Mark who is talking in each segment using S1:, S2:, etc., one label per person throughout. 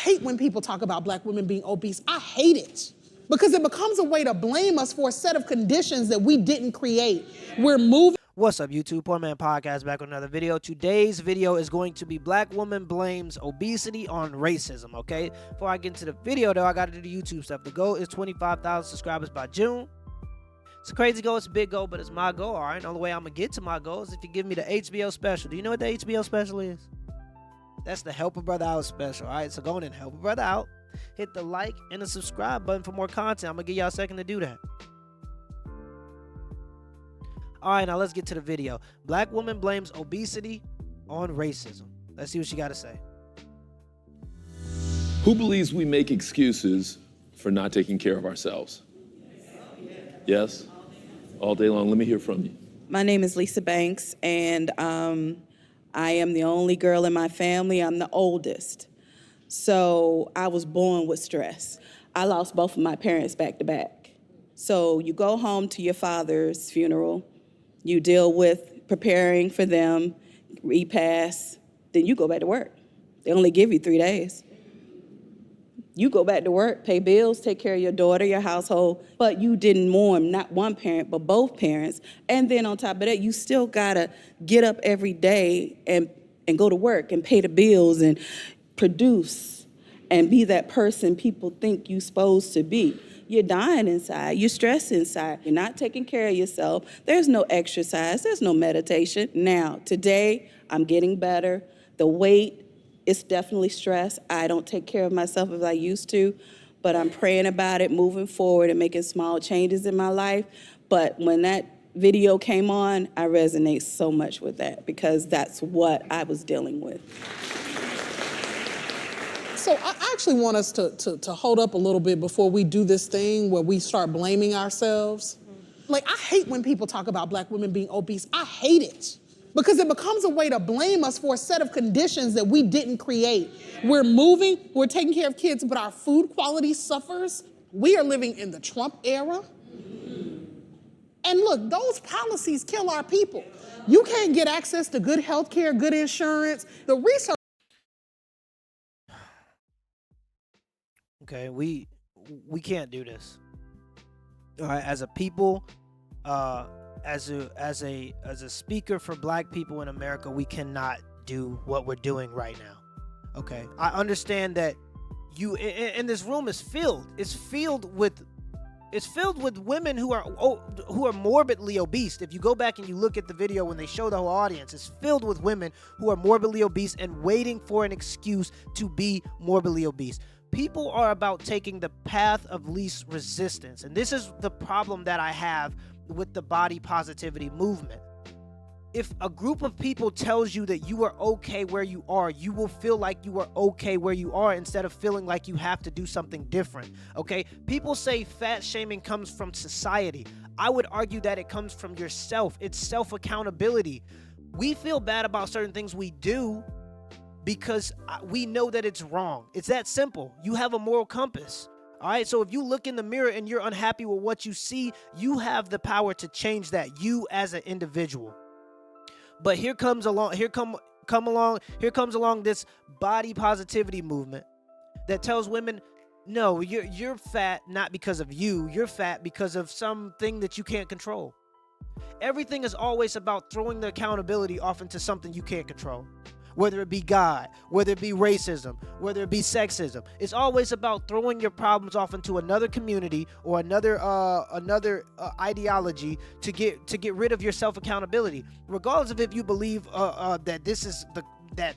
S1: hate when people talk about black women being obese. I hate it because it becomes a way to blame us for a set of conditions that we didn't create. We're moving.
S2: What's up, YouTube? Poor.Mans.Podcast back with another video. Today's video is going to be Black Woman Blames Obesity on Racism, okay? Before I get into the video, though, I got to do the YouTube stuff. The goal is 25,000 subscribers by June. It's a crazy goal. It's a big goal, but it's my goal, all right? The only way I'm going to get to my goal is if you give me the HBO special. Do you know what the HBO special is? That's the Help a Brother Out special, all right? So go on and help a brother out. Hit the like and the subscribe button for more content. I'm going to give y'all a second to do that. All right, now let's get to the video. Black woman blames obesity on racism. Let's see what she got to say.
S3: Who believes we make excuses for not taking care of ourselves? Yes? All day long. Let me hear from you.
S4: My name is Lisa Banks, and I am the only girl in my family. I'm the oldest. So I was born with stress. I lost both of my parents back to back. So you go home to your father's funeral. You deal with preparing for them, repast, then you go back to work. They only give you 3 days. You go back to work, pay bills, take care of your daughter, your household, but you didn't mourn not one parent, but both parents. And then on top of that, you still gotta get up every day and go to work and pay the bills and produce and be that person people think you're supposed to be. You're dying inside. You're stressed inside. You're not taking care of yourself. There's no exercise. There's no meditation. Now, today, I'm getting better. The weight is definitely stress. I don't take care of myself as I used to, but I'm praying about it, moving forward and making small changes in my life. But when that video came on, I resonate so much with that because that's what I was dealing with.
S1: So I actually want us to hold up a little bit before we do this thing where we start blaming ourselves. Like, I hate when people talk about black women being obese. I hate it because it becomes a way to blame us for a set of conditions that we didn't create. We're moving, we're taking care of kids, but our food quality suffers. We are living in the Trump era. And look, those policies kill our people. You can't get access to good health care, good insurance. The research.
S2: Okay, we can't do this. All right, as a people, as a speaker for black people in America, we cannot do what we're doing right now. Okay, I understand that you and this room is filled. It's filled with women who are morbidly obese. If you go back and you look at the video when they show the whole audience, it's filled with women who are morbidly obese and waiting for an excuse to be morbidly obese. People are about taking the path of least resistance. And this is the problem that I have with the body positivity movement. If a group of people tells you that you are okay where you are, you will feel like you are okay where you are instead of feeling like you have to do something different, okay? People say fat shaming comes from society. I would argue that it comes from yourself. It's self-accountability. We feel bad about certain things we do because we know that it's wrong. It's that simple. You have a moral compass. All right, so if you look in the mirror and you're unhappy with what you see, you have the power to change that, you as an individual. But here comes along this body positivity movement that tells women, no, you're fat not because of you. You're fat because of something that you can't control. Everything is always about throwing the accountability off into something you can't control. Whether it be God, whether it be racism, whether it be sexism. It's always about throwing your problems off into another community or another ideology to get rid of your self-accountability. Regardless of if you believe that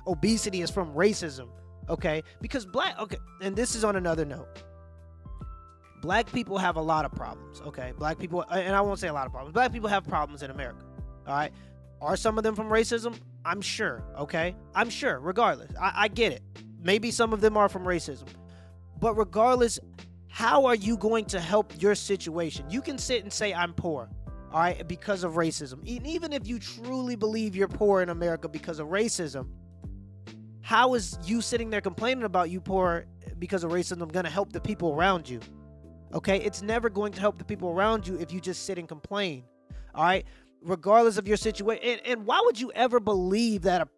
S2: obesity is from racism, okay? Because and this is on another note. Black people have a lot of problems, okay? Black people, and I won't say a lot of problems. Black people have problems in America, all right? Are some of them from racism? I'm sure, okay? I'm sure, regardless. I get it. Maybe some of them are from racism. But regardless, how are you going to help your situation? You can sit and say, I'm poor, all right, because of racism. Even if you truly believe you're poor in America because of racism, how is you sitting there complaining about you poor because of racism going to help the people around you? Okay? It's never going to help the people around you if you just sit and complain, all right? regardless of your situation. And why would you ever believe that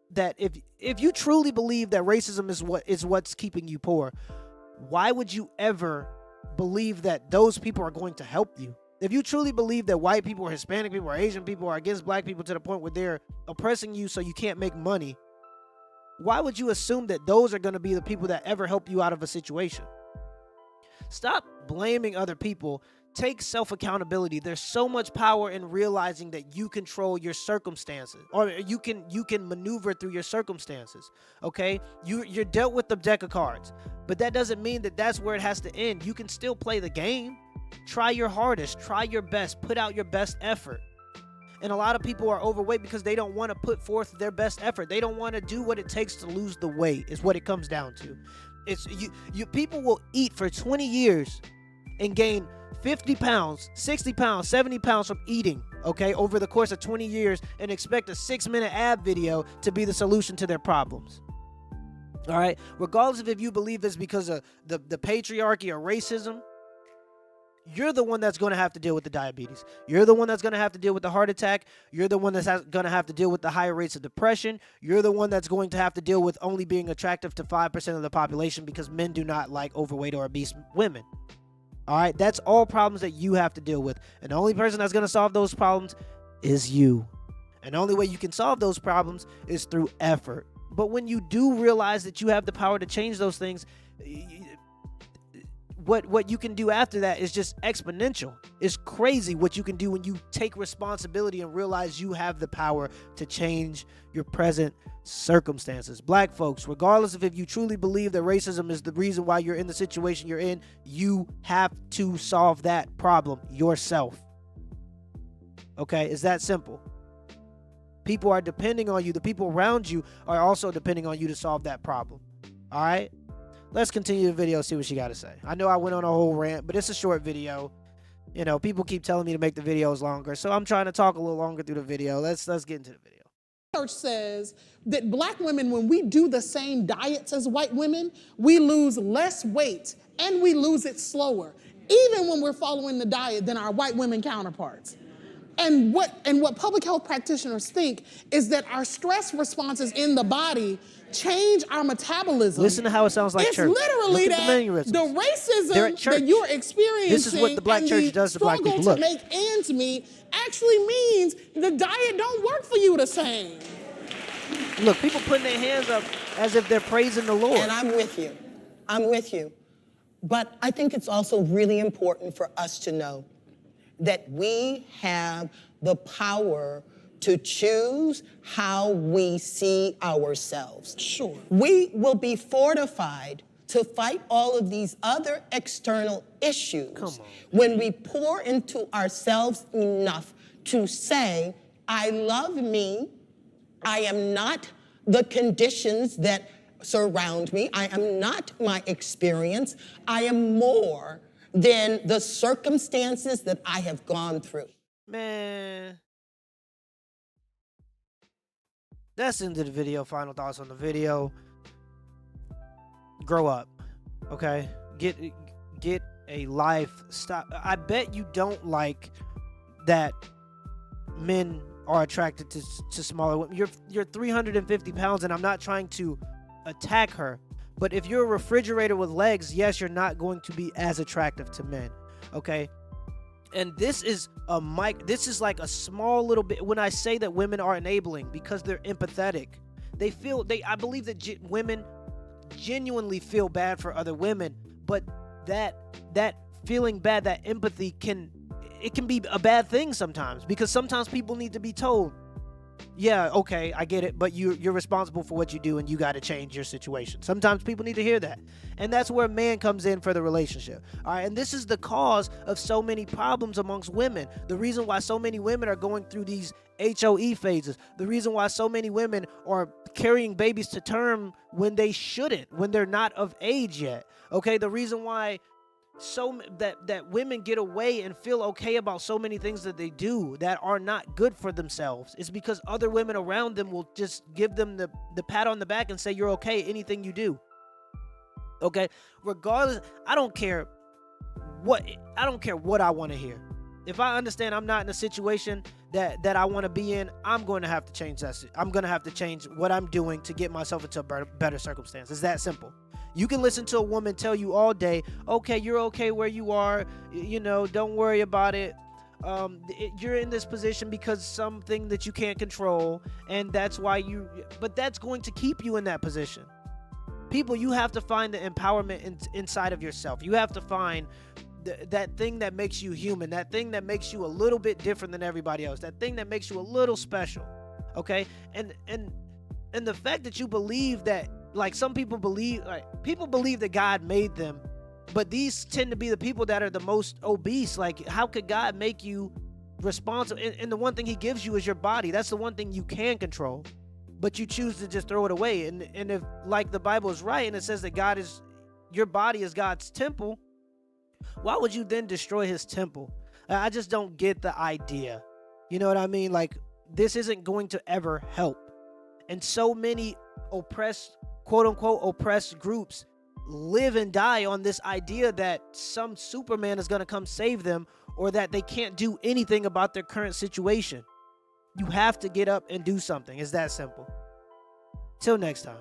S2: if you truly believe that racism is what's keeping you poor, why would you ever believe that those people are going to help you? If you truly believe that white people or Hispanic people or Asian people are against black people to the point where they're oppressing you so you can't make money, why would you assume that those are going to be the people that ever help you out of a situation? Stop blaming other people. Take self-accountability. There's so much power in realizing that you control your circumstances, or you can maneuver through your circumstances. Okay, you're dealt with the deck of cards, but that doesn't mean that that's where it has to end. You can still play the game. Try your hardest. Try your best. Put out your best effort. And a lot of people are overweight because they don't want to put forth their best effort. They don't want to do what it takes to lose the weight, is what it comes down to. It's you people will eat for 20 years and gain 50 pounds, 60 pounds, 70 pounds from eating, okay, over the course of 20 years, and expect a 6-minute ad video to be the solution to their problems. All right? Regardless of if you believe it's because of the patriarchy or racism, you're the one that's going to have to deal with the diabetes. You're the one that's going to have to deal with the heart attack. You're the one that's going to have to deal with the higher rates of depression. You're the one that's going to have to deal with only being attractive to 5% of the population because men do not like overweight or obese women. All right, that's all problems that you have to deal with. And the only person that's going to solve those problems is you. And the only way you can solve those problems is through effort. But when you do realize that you have the power to change those things, what you can do after that is just exponential. It's crazy what you can do when you take responsibility and realize you have the power to change your present circumstances. Black folks, regardless of if you truly believe that racism is the reason why you're in the situation you're in, you have to solve that problem yourself. Okay, it's that simple. People are depending on you. The people around you are also depending on you to solve that problem. All right? Let's continue the video, see what she got to say. I know I went on a whole rant, but it's a short video. You know, people keep telling me to make the videos longer, so I'm trying to talk a little longer through the video. Let's get into the video.
S1: Research says that black women, when we do the same diets as white women, we lose less weight and we lose it slower, even when we're following the diet, than our white women counterparts. And what public health practitioners think is that our stress responses in the body change our metabolism.
S2: Listen to how it sounds like
S1: it's
S2: church.
S1: It's literally the racism that you're experiencing.
S2: This is what the black church does to black people.
S1: Look, to make ends meet actually means the diet don't work for you the same.
S2: Look, people putting their hands up as if they're praising the Lord.
S5: And I'm with you. I'm with you. But I think it's also really important for us to know that we have the power to choose how we see ourselves.
S1: Sure.
S5: We will be fortified to fight all of these other external issues when we pour into ourselves enough to say, I love me, I am not the conditions that surround me, I am not my experience, I am more than the circumstances that I have gone through.
S2: Man. That's the end of the video. Final thoughts on the video. Grow up, okay? Get a life. Stop. I bet you don't like that men are attracted to smaller women. You're 350 pounds, and I'm not trying to attack her, but if you're a refrigerator with legs, yes, you're not going to be as attractive to men, okay? And this is like a small little bit. When I say that women are enabling, because they're empathetic, I believe that women genuinely feel bad for other women, but that feeling bad, that empathy can be a bad thing sometimes, because sometimes people need to be told, yeah, okay, I get it, but you're responsible for what you do and you got to change your situation. Sometimes people need to hear that. And that's where man comes in for the relationship. All right, and this is the cause of so many problems amongst women. The reason why so many women are going through these HOE phases. The reason why so many women are carrying babies to term when they shouldn't, when they're not of age yet. Okay, the reason why that women get away and feel okay about so many things that they do that are not good for themselves is because other women around them will just give them the pat on the back and say, you're okay, anything you do. Okay, regardless, I don't care what I want to hear. If I understand I'm not in a situation that I want to be in, I'm going to have to change that. I'm going to have to change what I'm doing to get myself into a better circumstance. It's that simple. You can listen to a woman tell you all day, okay, you're okay where you are, don't worry about it. You're in this position because something that you can't control, and that's why but that's going to keep you in that position. People, you have to find the empowerment inside of yourself. You have to find that thing that makes you human, that thing that makes you a little bit different than everybody else, that thing that makes you a little special, okay? And the fact that you believe that, like, some people believe, people believe that God made them, but these tend to be the people that are the most obese. Like, how could God make you responsible? And the one thing he gives you is your body. That's the one thing you can control, but you choose to just throw it away. And if, like, the Bible is right and it says that your body is God's temple, why would you then destroy his temple? I just don't get the idea. You know what I mean? Like, this isn't going to ever help. And so many quote unquote oppressed groups live and die on this idea that some Superman is going to come save them, or that they can't do anything about their current situation. You have to get up and do something. It's that simple. Till next time.